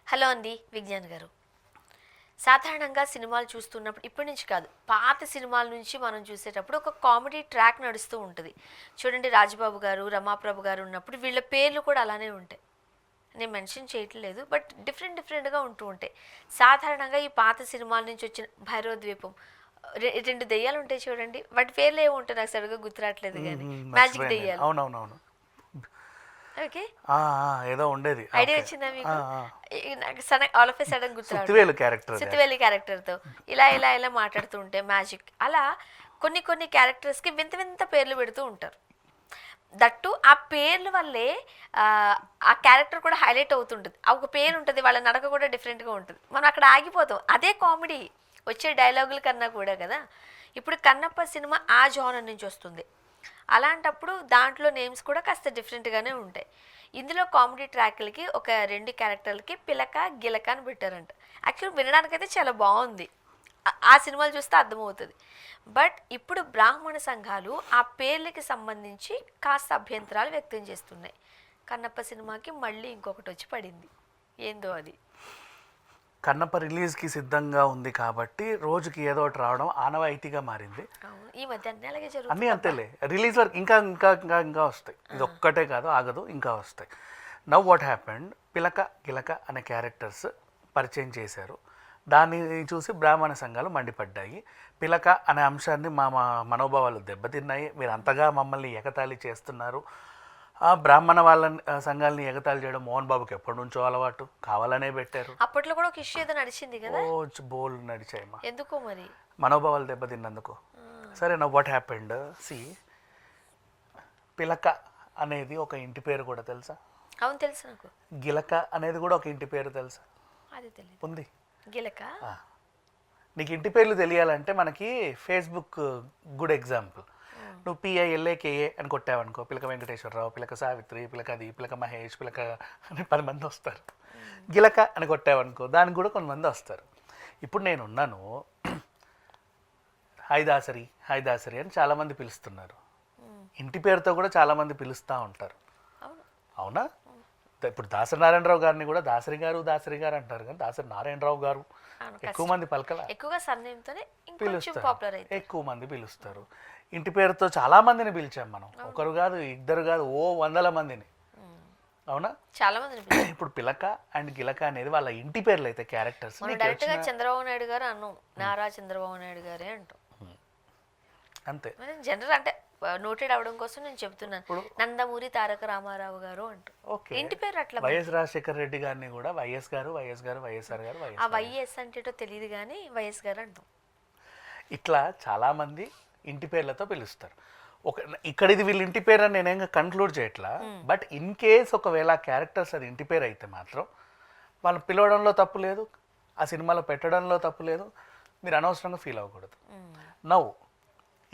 Hello అండి విజ్ఞాన్ గారు. సాధారణంగా సినిమాలు చూస్తున్నప్పుడు ఇప్పటి నుంచి కాదు, పాత సినిమాల నుంచి మనం చూసేటప్పుడు ఒక కామెడీ ట్రాక్ నడుస్తూ ఉంటుంది. చూడండి, రాజబాబు గారు, రమాప్రభు గారు ఉన్నప్పుడు వీళ్ళ పేర్లు కూడా అలానే ఉంటాయి. నేను మెన్షన్ చేయట్లేదు, బట్ డిఫరెంట్ డిఫరెంట్గా ఉంటూ ఉంటాయి. సాధారణంగా ఈ పాత సినిమాల నుంచి వచ్చిన భైరవ ద్వీపం, రెండు దెయ్యాలు ఉంటాయి చూడండి, వాటి పేర్లు ఏమి ఉంటాయి నాకు సరిగ్గా గుర్తురాట్లేదు, కానీ మ్యాజిక్ దెయ్యాలు. అవునవునవును. ఓకే, ఏదో ఉండేది. ఐడియా వచ్చిందా మీకు? నాకు sudden all of a sudden Suthivelu character, సిత్తువేలి క్యారెక్టర్తో ఇలా ఇలా ఇలా మాట్లాడుతూ ఉంటే మ్యాజిక్, అలా కొన్ని కొన్ని క్యారెక్టర్స్కి వింత వింత పేర్లు పెడుతూ ఉంటారు. దట్టు ఆ పేర్ల వల్లే ఆ క్యారెక్టర్ కూడా హైలైట్ అవుతుంటుంది. ఆ ఒక పేరు ఉంటుంది, వాళ్ళ నడక కూడా డిఫరెంట్గా ఉంటుంది. మనం అక్కడ ఆగిపోతాం. అదే కామెడీ వచ్చే డైలాగుల కన్నా కూడా కదా. ఇప్పుడు కన్నప్ప సినిమా ఆ జోనర్ నుంచి వస్తుంది. అలాంటప్పుడు దాంట్లో నేమ్స్ కూడా కాస్త డిఫరెంట్గానే ఉంటాయి. ఇందులో కామెడీ ట్రాక్లకి ఒక రెండు క్యారెక్టర్లకి పిలక గిలక అని పెట్టారంట. యాక్చువల్ వినడానికైతే చాలా బాగుంది, ఆ సినిమాలు చూస్తే అర్థమవుతుంది. బట్ ఇప్పుడు బ్రాహ్మణ సంఘాలు ఆ పేర్లకి సంబంధించి కాస్త అభ్యంతరాలు వ్యక్తం చేస్తున్నాయి. కన్నప్ప సినిమాకి మళ్ళీ ఇంకొకటి వచ్చి పడింది, ఏందో అది. కన్నప్ప రిలీజ్కి సిద్ధంగా ఉంది కాబట్టి రోజుకి ఏదో ఒకటి రావడం ఆనవాయితీగా మారింది. ఈ మధ్య అన్నీ అలాగే అన్నీ జరుగుతుంది. అంతేలే, రిలీజ్ వరకు ఇంకా ఇంకా ఇంకా ఇంకా వస్తాయి. ఇది ఒక్కటే కాదు, ఆగదు, ఇంకా వస్తాయి. నవ్ వాట్ హ్యాపెండ్, పిలక గిలక అనే క్యారెక్టర్స్ పరిచయం చేశారు. దాన్ని చూసి బ్రాహ్మణ సంఘాలు మండిపడ్డాయి. పిలక అనే అంశాన్ని మా మనోభావాలు దెబ్బతిన్నాయి, మీరు అంతగా మమ్మల్ని ఎగతాళి చేస్తున్నారు. ఆ బ్రాహ్మణ వాళ్ళని సంఘాలని ఎగతాళి చేయడం మోహన్ బాబుకి ఎప్పటి నుంచో అలవాటు, కావాలనే పెట్టారు. అప్పట్లో కూడా ఒక ఇష్యూ ఏదో నడిచింది కదా, బోల్ నడిచాయమ్మా, ఎందుకో మరి మనోభావాలు దెబ్బతిన్నందుకు. సరే, నవ్ వాట్ హ్యాపెండ్, సి పిలక అనేది ఒక ఇంటి పేరు కూడా తెలుసా? అవును, తెలుసు నాకు. గిలక అనేది కూడా ఒక ఇంటి పేరు తెలుసా? అది తెలియదు. ఉంది. గిలక నీకు ఇంటి పేర్లు తెలియాలంటే మనకి ఫేస్బుక్ గుడ్ ఎగ్జాంపుల్. నువ్వు PILAKA అని కొట్టావనుకో, పిలక వెంకటేశ్వరరావు, పిలక సావిత్రి, పిలక అది, పిలక మహేష్, పిలక అని 10 మంది వస్తారు. గిలక అని కొట్టావనుకో, దానికి కూడా కొంతమంది వస్తారు. ఇప్పుడు నేనున్నాను, హైదాసరి హైదాసరి అని చాలామంది పిలుస్తున్నారు. ఇంటి పేరుతో కూడా చాలామంది పిలుస్తూ ఉంటారు, అవునా? ఇప్పుడు దాసరి నారాయణరావు గారిని కూడా దాసరి గారు దాసరి గారు అంటారు, కానీ దాసరి నారాయణరావు గారు ఎక్కువ మంది పలకల, ఎక్కువగా సర్నేమ్తోనే పిలుస్తారు, ఎక్కువ మంది పిలుస్తారు. ఇంటి పేరుతో చాలా మందిని పిలిచాం మనం, ఒకరు కాదు, ఇద్దరు కాదు, 100 మందిని, అవునా? చాలా మంది. ఇప్పుడు పిలక అండ్ గిలక అనేది వాళ్ళ ఇంటి పేర్లు అయితే క్యారెక్టర్స్. డైరెక్ట్ గా చంద్రబాబు నాయుడు గారు అన్నాం, నారా చంద్రబాబు నాయుడు గారే అంటాం అంతే. జనరల్ అంటే నోటెడ్ అవడం కోసం నేను చెప్తున్నాను. నందమూరి తారక రామారావు గారు అంటాం, ఇంటి పేరు అట్లా. వైఎస్ రాజశేఖర రెడ్డి గారిని కూడా వైఎస్ గారు వైఎస్ గారు వైఎస్ఆర్ గారు, ఆ వైఎస్ అంటేటో తెలియదు కానీ వైఎస్ గారు అంటాం. ఇట్లా చాలా మంది ఇంటి పేర్లతో పిలుస్తారు. ఇక్కడ ఇది వీళ్ళ ఇంటి పేరు అని నేనేం కన్క్లూడ్ చేయట్లా, బట్ ఇన్ కేస్ ఒకవేళ క్యారెక్టర్స్ అది ఇంటి పేరు అయితే మాత్రం వాళ్ళు పిలవడంలో తప్పు లేదు, ఆ సినిమాలో పెట్టడంలో తప్పు లేదు, మీరు అనవసరంగా ఫీల్ అవ్వకూడదు. నవ్వు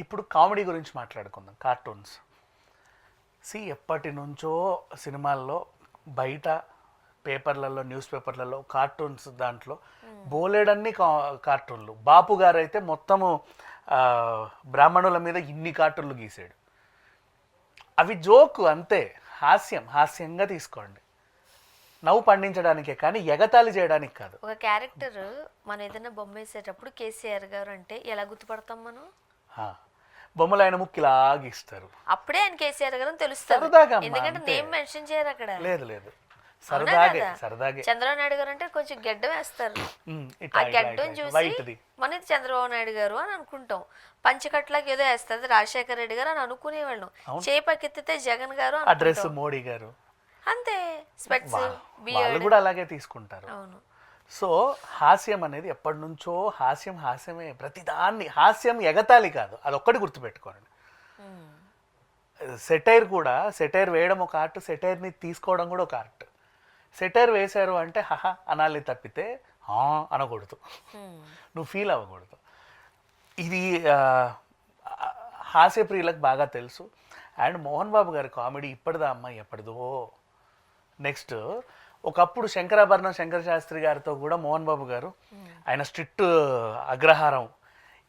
ఇప్పుడు కామెడీ గురించి మాట్లాడుకుందాం. కార్టూన్స్ ఎప్పటి నుంచో సినిమాల్లో, బయట పేపర్లలో, న్యూస్ పేపర్లలో కార్టూన్స్, దాంట్లో బోలెడన్ని కార్టూన్లు. బాపు గారు అయితే మొత్తము బ్రాహ్మణుల మీద ఇన్ని కార్టూన్లు గీసాడు. అవి జోకు అంతే, హాస్యంగా తీసుకోండి, నవ్వు పండించడానికే కానీ ఎగతాళి చేయడానికి కాదు. ఒక క్యారెక్టర్ మనం ఏదైనా బొమ్మ వేసేటప్పుడు కేసీఆర్ గారు అంటే ఎలా గుర్తుపడతాం మనం? బొమ్మలు ఆయన ముక్కిలా గీస్తారు, అప్పుడే ఆయన కేసీఆర్ గారు తెలుస్తారు, ఎందుకంటే నేమ్ మెన్షన్ చేయరు అక్కడ. లేదు, సరదాగే. చంద్రబాబు నాయుడు గారు అంటే కొంచెం గెడ్డ వేస్తారు, ఆ గెడ్డం చూసి మనది చంద్రబాబు నాయుడు గారు అని అనుకుంటాం. పంచకట్లాకి ఏదో వేస్తుంది రాజశేఖర రెడ్డి గారు అని అనుకునేవాళ్ళం. చేపకెత్తితే జగన్ గారు, అడ్రస్ మోడీ గారు, అంతే. స్పెట్స్ వాళ్ళు కూడా అలాగే తీసుకుంటారు. అవును. సో హాస్యం అనేది ఎప్పటి నుంచో హాస్యమే, ప్రతిదాన్ని హాస్యం, ఎగతాళి కాదు, అదొక్కటి గుర్తుపెట్టుకోండి. సెటైర్ వేయడం ఒక ఆర్ట్, సెటైర్ని తీసుకోవడం కూడా ఒక ఆర్ట్. సెటైర్ వేశారు అంటే హహ అనాలి తప్పితే అనకూడదు, నువ్వు ఫీల్ అవ్వకూడదు. ఇది హాస్యప్రియులకు బాగా తెలుసు. అండ్ మోహన్ బాబు గారి కామెడీ ఇప్పటిదా అమ్మాయి ఎప్పటిదో. నెక్స్ట్ ఒకప్పుడు శంకరాభరణం శంకర శాస్త్రి గారితో కూడా మోహన్ బాబు గారు, ఆయన స్ట్రిక్ట్ అగ్రహారం,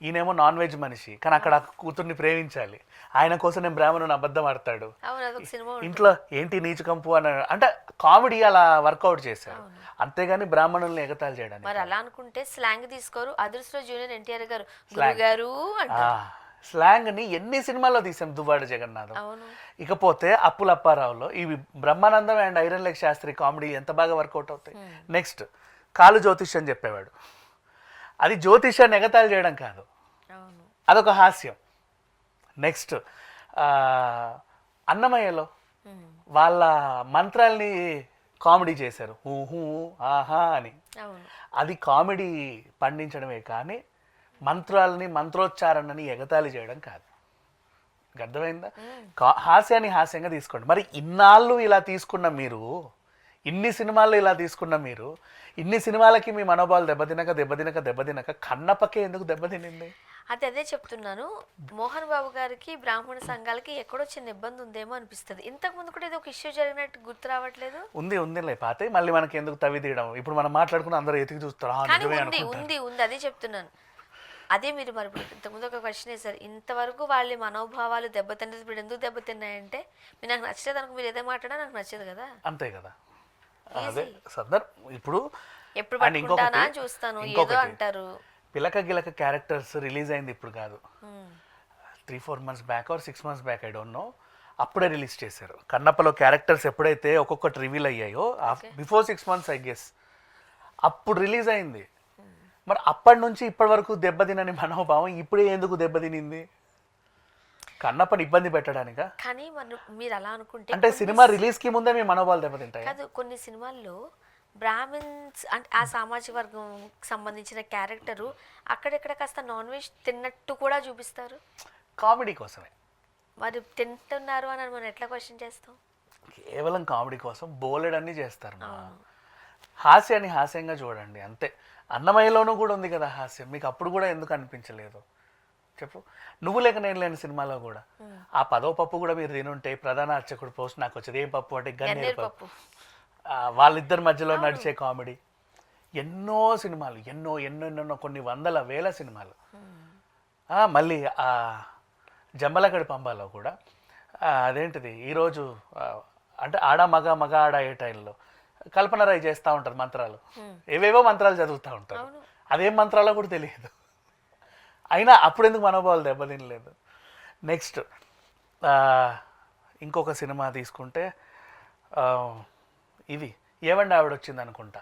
ఈయనేమో నాన్ వెజ్ మనిషి కానీ అక్కడ ఆ కూతుర్ని ప్రేమించాలి, ఆయన కోసం నేను బ్రాహ్మణుని అబద్ధం ఆడతాడు, అవును అదొక సినిమా ఇంట్లో ఏంటి నీచుకంపు అని అంటే కామెడీ అలా వర్కౌట్ చేశారు, అంతేగాని బ్రాహ్మణుల్ని ఎగతాళి చేయడానికి. మరి అలా అనుకుంటే స్లాంగ్ తీసుకోరు. అదృష్టం జూనియర్ ఎన్టీఆర్ గారు గురుగారు అంటారు. స్లాంగ్ ని ఎన్ని సినిమాల్లో తీసాం, దువ్వాడ జగన్నాథం. అవును ఇకపోతే అప్పుల అప్పారావులో ఇవి Brahmanandam and iron leg Sastri comedy ఎంత బాగా వర్కౌట్ అవుతాయి. నెక్స్ట్ కాలు జ్యోతిష్యం చెప్పేవాడు, అది జ్యోతిష్యాన్ని ఎగతాళి చేయడం కాదు, అవును అదొక హాస్యం. నెక్స్ట్ అన్నమయ్యలో వాళ్ళ మంత్రాల్ని కామెడీ చేశారు, ఊహూ ఆహా అని. అవును అది కామెడీ పండించడమే కానీ మంత్రాలని మంత్రోచ్చారణని ఎగతాళి చేయడం కాదు. అర్థమైందా? హాస్యాన్ని హాస్యంగా తీసుకోండి. మరి ఇన్నాళ్ళు ఇలా తీసుకున్న మీరు, ఇన్ని సినిమాల్లో ఇలా తీసుకున్న మీరు, ఇన్ని సినిమాలకి మీ మనోభావాలు దెబ్బతినక కన్నప్పకే ఎందుకు దెబ్బతినింది? అదే చెప్తున్నాను. మోహన్ బాబు గారికి బ్రాహ్మణ సంఘాలకి ఎక్కడో చిన్న ఇబ్బంది ఉందేమో అనిపిస్తుంది. ఇంతకు ముందు కూడా ఏదో ఒక ఇష్యూ జరిగినట్టు గుర్తు రావట్లేదు. ఉందిలే పాతే, మళ్ళీ మనకి ఎందుకు తవ్వి తీయడం? ఇప్పుడు మనం మాట్లాడుకున్న అందరూ ఎతికి చూస్తారు. కానీ ఉంది అదే చెప్తున్నాను. అదే మీరు మరి ఇంతకుముందు ఒక క్వశ్చన్ వేసారు, ఇంతవరకు వాళ్ళ మనోభావాలు దెబ్బతిన్నది, ఇప్పుడు ఎందుకు దెబ్బతిన్నాయంటే మీరు నాకు నచ్చలేదు అనుకో, మీరు ఏదో మాట్లాడా నాకు నచ్చదు కదా. అంతే కదా. అదే ఇప్పుడు ఎప్పుడు పట్టుకుంటానా చూస్తాను ఏదో అంటారు. పిలక గిలక క్యారెక్టర్స్ రిలీజ్ అయింది ఇప్పుడు కాదు, 3-4 months back or 6 months back, I don't know. అప్పుడే రిలీజ్ చేశారు. కన్నప్పలో క్యారెక్టర్స్ ఎప్పుడైతే ఒక్కొక్కటి రివీల్ అయ్యాయో బిఫోర్ 6 months ఐ గెస్ అప్పుడు రిలీజ్ అయింది. మరి అప్పటి నుంచి ఇప్పటి వరకు దెబ్బతినని మనోభావం ఇప్పుడే ఎందుకు దెబ్బతినింది? కన్నప్పని ఇబ్బంది పెట్టడానికా? కానీ మీరు అలా అనుకుంటే అంటే సినిమా రిలీజ్ కి ముందే మీ మనోభావాలు దెబ్బతింటాయి కాదు. కొన్ని సినిమాల్లో బ్రాహ్మిన్స్ అంటే ఆ సామాజిక వర్గం సంబంధించిన క్యారెక్టరు అక్కడెక్కడ కాస్త నాన్ వెజ్ తిన్నట్టు కూడా చూపిస్తారు, కామెడీ కోసమే. మరి తింటున్నారు అని మనం ఎట్లా క్వశ్చన్ చేస్తాం? కేవలం కామెడీ కోసం బోలెడన్నీ చేస్తారు. హాస్యాన్ని హాస్యంగా చూడండి అంతే. అన్నమయ్యలోనూ కూడా ఉంది కదా హాస్యం, మీకు అప్పుడు కూడా ఎందుకు అనిపించలేదు చెప్పు? నువ్వు లేక నేను లేని సినిమాలో కూడా ఆ పదో పప్పు కూడా మీరు తినుంటే ప్రధాన అర్చకుడు పోస్ట్ నాకు వచ్చేది ఏం పప్పు అంటే గన్నేరు పప్పు. వాళ్ళిద్దరి మధ్యలో నడిచే కామెడీ. ఎన్నో సినిమాలు, ఎన్నో కొన్ని వందల వేల సినిమాలు. మళ్ళీ ఆ జంబలకడి పంబాలో కూడా అదేంటిది ఈరోజు అంటే మగ ఆడ ఏ టైంలో కల్పన రాయ్ చేస్తూ ఉంటుంది మంత్రాలు, ఏవేవో మంత్రాలు చదువుతూ ఉంటారు, అదేం మంత్రాలో కూడా తెలియదు. అయినా అప్పుడు ఎందుకు మనోభావాలు దెబ్బతినలేదు? నెక్స్ట్ ఇంకొక సినిమా తీసుకుంటే ఇది ఏవండి ఆవిడ వచ్చింది అనుకుంటా,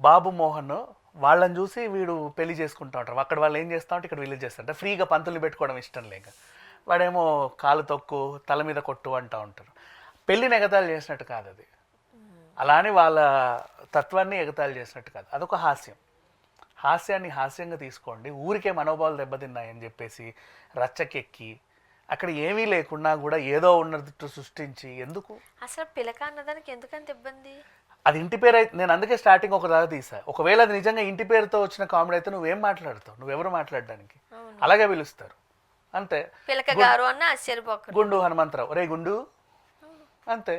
బాబు మోహన్ వాళ్ళని చూసి వీడు పెళ్లి చేసుకుంటా ఉంటారు. అక్కడ వాళ్ళు ఏం చేస్తూ ఉంటే ఇక్కడ వీళ్ళు చేస్తారంటే ఫ్రీగా పంతులు పెట్టుకోవడం ఇష్టం లేక వాడేమో కాలు తొక్కు తల మీద కొట్టు అంటూ ఉంటారు. పెళ్ళిని ఎగతాళి చేసినట్టు కాదు అది, అలా అని వాళ్ళ తత్వాన్ని ఎగతాళి చేసినట్టు కాదు, అదొక హాస్యం. హాస్యాన్ని హాస్యంగా తీసుకోండి. ఊరికే మనోభావాలు దెబ్బతిన్నాయని చెప్పేసి రచ్చకెక్కి అక్కడ ఏమీ లేకున్నా కూడా ఏదో ఉన్నట్టు సృష్టించి ఎందుకు? అసలు పిలక అన్నదానికి ఎందుకంత ఇబ్బంది? అది ఇంటి పేరు అయితే నేను అందుకే స్టార్టింగ్ ఒక దాకా తీసా. ఒకవేళ అది నిజంగా ఇంటి పేరుతో వచ్చిన కామెడీ అయితే నువ్వేం మాట్లాడతావు? నువ్వెవరు మాట్లాడడానికి? అలాగే పిలుస్తారు అంతే. పిలక గారు అన్న ఆశ్చర్యపోక గుండు హనుమంతరావు, రే గుండు అంతే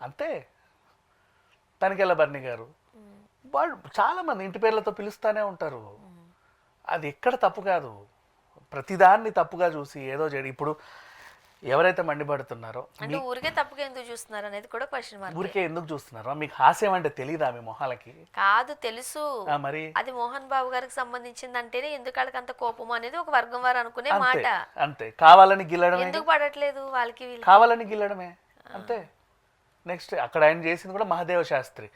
అంతే. తనికెళ్ళ బర్ని గారు, వాళ్ళు చాలామంది ఇంటి పేర్లతో పిలుస్తూనే ఉంటారు. అది ఎక్కడ తప్పు కాదు. ప్రతిదాన్ని తప్పుగా చూసి ఏదో చేయడం. ఇప్పుడు ఎవరైతే మండిపడుతున్నారో అంటే ఊరికే తప్పుగా ఎందుకు చూస్తున్నారు అనేది కూడా క్వశ్చన్ మార్క్. ఊరికే ఎందుకు చూస్తున్నారో మీకు హాస్యం అంటే తెలీదా మీ మొహాలకి? కాదు తెలుసు, మరి అది మోహన్ బాబు గారికి సంబంధించింది అంటేనే ఎందుకు వాళ్ళకి అంత కోపం అనేది ఒక వర్గం వారు అనుకునే మాట. అంతే, కావాలని గిల్లడమే. ఎందుకు పడట్లేదు వాళ్ళకి? కావాలని గిల్లడమే అంతే. నెక్స్ట్ అక్కడ ఆయన చేసింది కూడా మహాదేవ శాస్త్రి,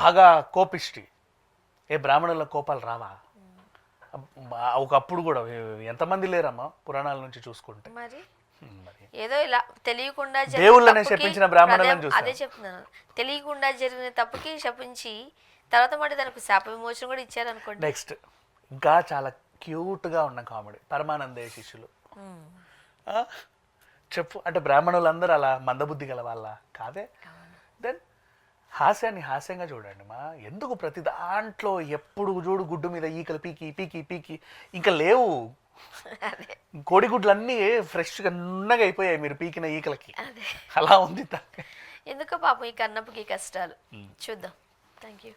బాగా కోపిష్టి. ఏ బ్రాహ్మణుల కోపాలు రావా? ఒకప్పుడు కూడా ఎంతమంది లేరమ్మా పురాణాల నుంచి చూసుకుంటే. మరి ఏదో ఇలా తెలియకుండా దేవుళ్ళనే శపించిన బ్రాహ్మణులను చూసాం. అదే చెప్తున్నాను, తెలియకుండా జరిగిన తప్పుకి శపించి తర్వాత మరి దానికి శాప విమోచన కూడా ఇచ్చారు అనుకోండి. నెక్స్ట్ ఇంకా చాలా క్యూట్ గా ఉన్న కామెడీ పరమానందయ్య శిష్యులు. చెప్పు, అంటే బ్రాహ్మణులందరూ అలా మందబుద్ధి గల వాళ్ళ కాదే? దెన్ హాస్యాన్ని హాస్యంగా చూడండి మా. ఎందుకు ప్రతి దాంట్లో ఎప్పుడు చూడు గుడ్డు మీద ఈకలు పీకి పీకి పీకి ఇంకా లేవు. కోడిగుడ్లన్నీ ఫ్రెష్గా నున్నగా అయిపోయాయి మీరు పీకిన ఈకలకి. అలా ఉంది. ఎందుకో పాపం ఈ కన్నప్పకి కష్టాలు. చూద్దాం. Thank you.